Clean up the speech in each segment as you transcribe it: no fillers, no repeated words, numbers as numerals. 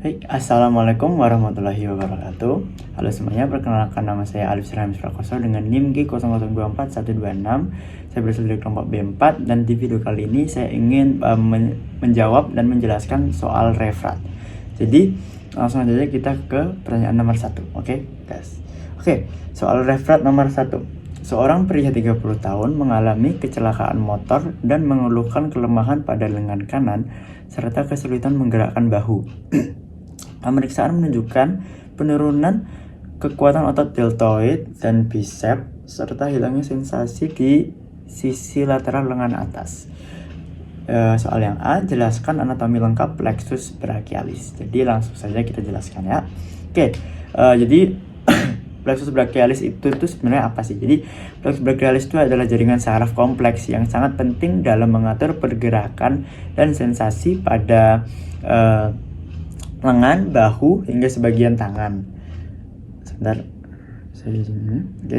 Assalamualaikum warahmatullahi wabarakatuh. Halo semuanya, perkenalkan nama saya Alif Sirahmi Prakoso dengan NIM G002126. Saya berasal dari kelompok B4 dan di video kali ini saya ingin menjawab dan menjelaskan soal referat. Jadi langsung aja kita ke pertanyaan nomor 1. Oke, guys. Soal referat nomor 1. Seorang pria 30 tahun mengalami kecelakaan motor dan mengeluhkan kelemahan pada lengan kanan serta kesulitan menggerakkan bahu. Pemeriksaan menunjukkan penurunan kekuatan otot deltoid dan bicep serta hilangnya sensasi di sisi lateral lengan atas. Soal yang A, jelaskan anatomi lengkap plexus brachialis. Jadi langsung saja kita jelaskan ya. Jadi plexus brachialis itu sebenarnya apa sih? Jadi plexus brachialis itu adalah jaringan saraf kompleks yang sangat penting dalam mengatur pergerakan dan sensasi pada lengan, bahu, hingga sebagian tangan.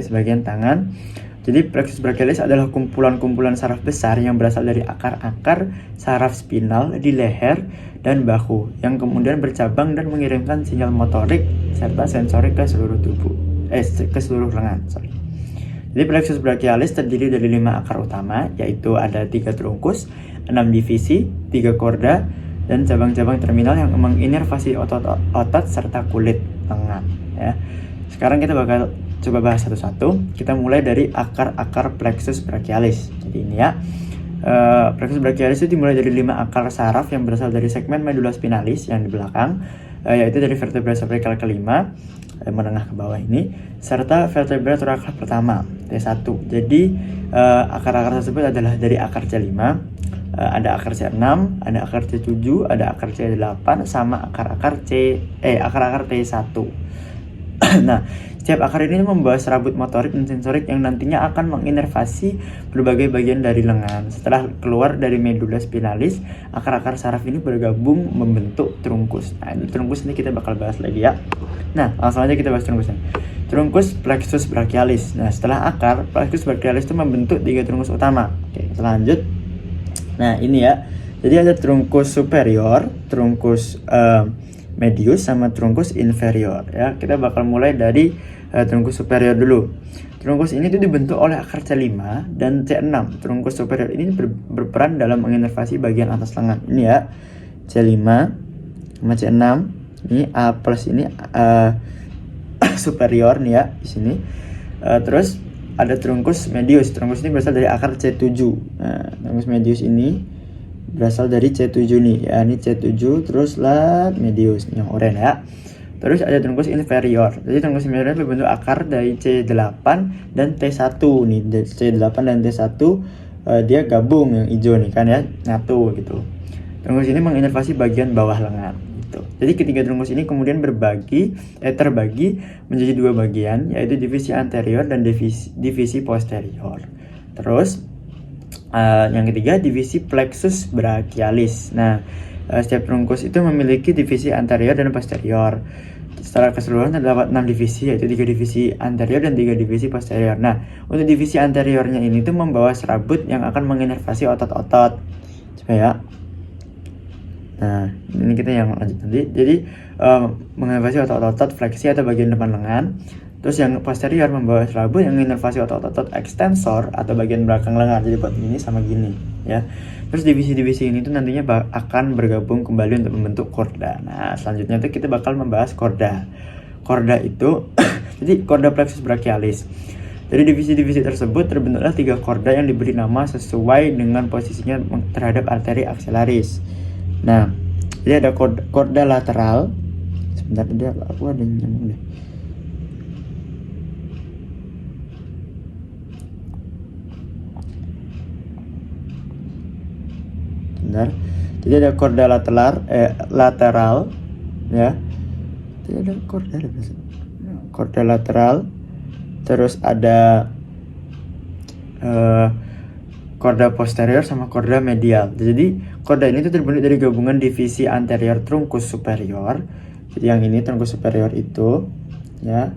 Sebagian tangan. Jadi plexus brachialis adalah kumpulan-kumpulan saraf besar yang berasal dari akar-akar saraf spinal di leher dan bahu yang kemudian bercabang dan mengirimkan sinyal motorik serta sensorik ke seluruh lengan. Jadi plexus brachialis terdiri dari 5 akar utama, yaitu ada 3 trunkus, 6 divisi, 3 korda, dan cabang-cabang terminal yang menginervasi otot serta kulit lengan ya. Sekarang kita bakal coba bahas satu-satu. Kita mulai dari akar-akar plexus brachialis. Jadi ini ya, plexus brachialis itu dimulai dari 5 akar saraf yang berasal dari segmen medula spinalis yang di belakang, yaitu dari vertebra cervical kelima, menengah ke bawah ini, serta vertebra thoracal pertama, T1. Jadi akar-akar tersebut adalah dari akar C5, ada akar C6, ada akar C7, ada akar C8, sama akar-akar T1. Nah, setiap akar ini membawa serabut motorik dan sensorik yang nantinya akan menginervasi berbagai bagian dari lengan. Setelah keluar dari medula spinalis, akar-akar saraf ini bergabung membentuk trunkus. Nah, trunkus ini kita bakal bahas lagi ya. Nah, langsung aja kita bahas trunkusnya. Trunkus plexus brachialis. Nah, setelah akar, plexus brachialis itu membentuk 3 trunkus utama. Oke, kita lanjut. Nah, ini ya. Jadi ada trunkus superior, trunkus medius, sama trunkus inferior ya. Kita bakal mulai dari trunkus superior dulu. Trunkus ini tuh dibentuk oleh akar C5 dan C6. Trunkus superior ini berperan dalam menginervasi bagian atas lengan. Ini ya, C5 sama C6. Ini A plus ini superior nih ya di sini. Terus ada trunkus medius. Trunkus ini berasal dari akar C7. Nah, trunkus medius ini berasal dari C7 nih ya, ini C7 terus medius yang oranye ya. Terus ada trunkus inferior. Jadi trunkus inferior berbentuk akar dari C8 dan T1 nih. C8 dan T1 dia gabung yang hijau nih kan ya, nyatu gitu. Trunkus ini menginervasi bagian bawah lengan gitu. Jadi ketiga trunkus ini kemudian terbagi menjadi 2 bagian, yaitu divisi anterior dan divisi posterior. Terus yang ketiga divisi plexus brachialis. Nah, setiap trunkus itu memiliki divisi anterior dan posterior. Secara keseluruhan terdapat 6 divisi, yaitu 3 divisi anterior dan 3 divisi posterior. Nah, untuk divisi anteriornya ini tuh membawa serabut yang akan menginervasi otot-otot. Coba ya. Nah, ini kita yang lanjut nanti. Jadi menginervasi otot-otot fleksi atau bagian depan lengan. Terus yang posterior membawa serabut yang menginervasi otot-otot ekstensor atau bagian belakang lengan. Jadi buat ini sama gini ya. Terus divisi-divisi ini tuh nantinya akan bergabung kembali untuk membentuk korda. Nah, selanjutnya tuh kita bakal membahas korda. Korda itu jadi korda plexus brachialis. Dari divisi-divisi tersebut terbentuklah 3 korda yang diberi nama sesuai dengan posisinya terhadap arteri aksilaris. Nah, jadi ada korda lateral. Sebentar, aku ada nyambung deh. Jadi ada korda lateral ya. Jadi ada korda lateral. Terus ada korda posterior sama korda medial. Jadi korda ini tuh terbentuk dari gabungan divisi anterior trunkus superior. Jadi yang ini trunkus superior itu ya.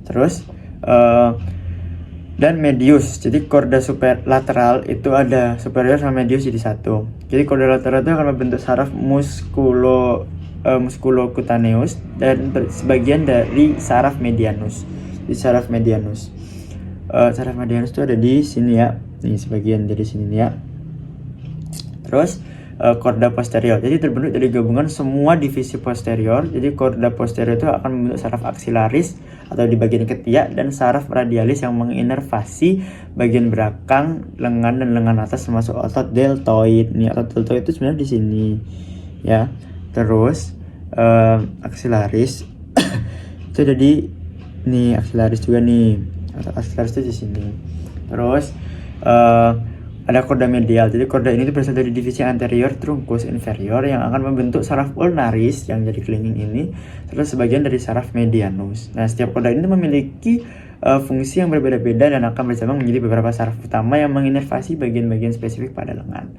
Terus dan medius. Jadi korda lateral itu ada superior sama medius jadi satu. Jadi korda lateral itu akan membentuk saraf musculocutaneus dan sebagian dari saraf medianus. Di saraf medianus. Saraf medianus itu ada di sini ya. Nih sebagian dari sini nih ya. Terus chorda posterior. Jadi terbentuk dari gabungan semua divisi posterior. Jadi chorda posterior itu akan membentuk saraf aksilaris atau di bagian ketiak dan saraf radialis yang menginervasi bagian belakang lengan dan lengan atas termasuk otot deltoid. Nih otot deltoid itu sebenarnya di sini ya. Terus aksilaris itu ada di nih aksilaris juga nih. Otot aksilaris itu di sini. Terus ada chorda medial. Jadi chorda ini berasal dari divisi anterior truncus inferior yang akan membentuk saraf ulnaris yang jadi kelingking ini, terus sebagian dari saraf medianus. Nah, setiap chorda ini memiliki fungsi yang berbeda-beda dan akan bercabang menjadi beberapa saraf utama yang menginervasi bagian-bagian spesifik pada lengan.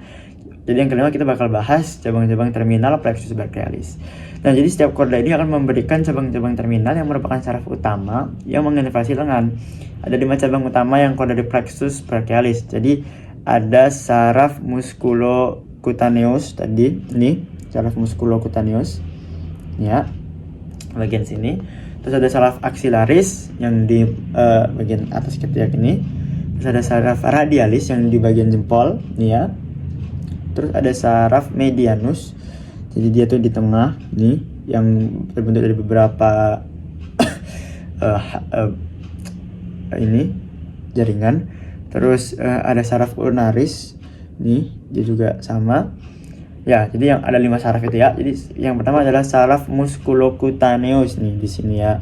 Jadi yang kelima kita bakal bahas cabang-cabang terminal plexus brachialis. Nah, jadi setiap chorda ini akan memberikan cabang-cabang terminal yang merupakan saraf utama yang menginervasi lengan. Ada 5 cabang utama yang chorda di plexus brachialis. Jadi ada saraf musculocutaneus tadi, ini saraf musculocutaneus ya, bagian sini. Terus ada saraf axillaris yang di bagian atas ketiak ini. Terus ada saraf radialis yang di bagian jempol nih ya. Terus ada saraf medianus. Jadi dia tuh di tengah nih yang terbentuk dari beberapa ini jaringan. Terus ada saraf ulnaris nih, dia juga sama ya. Jadi yang ada 5 saraf itu ya. Jadi yang pertama adalah saraf musculocutaneus nih di sini ya.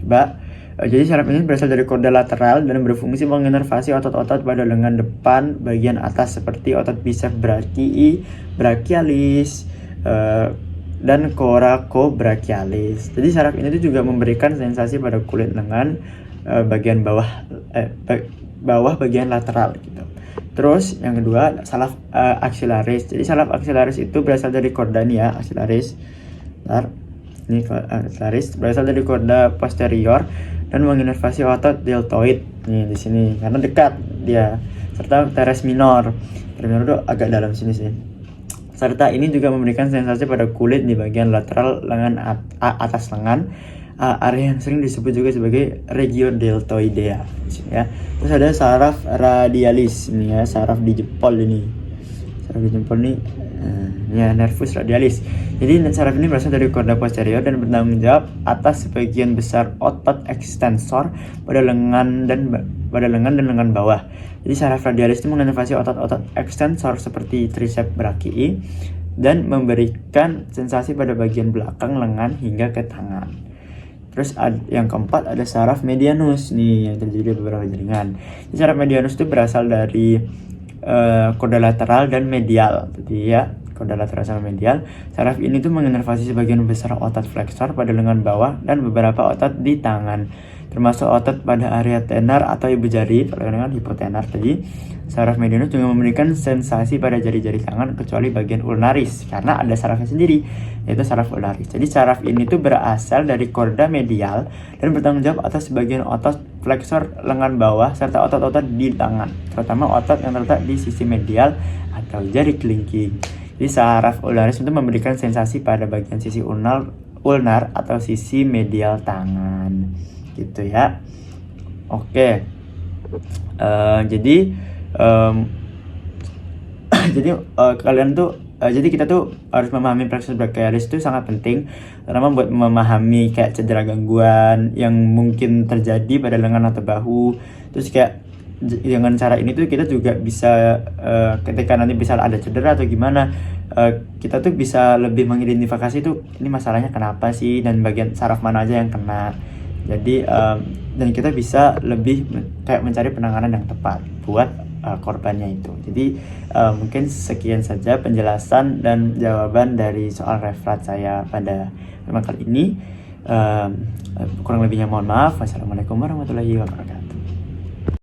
Coba jadi saraf ini berasal dari chorda lateral dan berfungsi menginervasi otot-otot pada lengan depan bagian atas seperti otot biceps brachii, brachialis dan coracobrachialis. Jadi saraf ini tuh juga memberikan sensasi pada kulit lengan bagian bawah bagian lateral gitu. Terus yang kedua saraf axillaris. Jadi saraf axillaris itu berasal dari chorda nih ya, axillaris. Ini axillaris berasal dari chorda posterior dan menginervasi otot deltoid nih di sini karena dekat dia, serta teres minor. Teres minor itu agak dalam sini sih. Serta ini juga memberikan sensasi pada kulit di bagian lateral lengan atas lengan. Area yang sering disebut juga sebagai regio deltoidea ya. Terus ada saraf radialis ini ya, saraf di jempol ini. Saraf di jempol ini ya, nervus radialis. Jadi saraf ini berasal dari chorda posterior dan bertanggung jawab atas sebagian besar otot ekstensor pada lengan dan lengan bawah. Jadi saraf radialis itu menginervasi otot-otot ekstensor seperti triceps brachii dan memberikan sensasi pada bagian belakang lengan hingga ke tangan. Terus yang keempat ada saraf medianus nih yang terdiri dari beberapa jaringan. Jadi saraf medianus itu berasal dari chorda lateral dan medial. Jadi ya, chorda lateral sama medial. Saraf ini tuh menginervasi sebagian besar otot flexor pada lengan bawah dan beberapa otot di tangan, termasuk otot pada area tenar atau ibu jari, pada dengan hipotenar tadi. Saraf medianus juga memberikan sensasi pada jari-jari tangan kecuali bagian ulnaris karena ada sarafnya sendiri, yaitu saraf ulnaris. Jadi saraf ini tuh berasal dari chorda medial dan bertanggung jawab atas sebagian otot flexor lengan bawah serta otot-otot di tangan, terutama otot yang terletak di sisi medial atau jari kelingking. Jadi saraf ulnaris itu memberikan sensasi pada bagian sisi ulnar atau sisi medial tangan, gitu ya. Oke. Kalian tuh jadi kita tuh harus memahami plexus brachialis itu sangat penting, terutama buat memahami kayak cedera gangguan yang mungkin terjadi pada lengan atau bahu. Terus kayak dengan cara ini tuh kita juga bisa ketika nanti bisa ada cedera atau gimana, kita tuh bisa lebih mengidentifikasi tuh ini masalahnya kenapa sih dan bagian saraf mana aja yang kena. Jadi dan kita bisa lebih kayak mencari penanganan yang tepat buat korbannya itu. Jadi mungkin sekian saja penjelasan dan jawaban dari soal referat saya pada kali ini. Kurang lebihnya mohon maaf. Wassalamualaikum warahmatullahi wabarakatuh.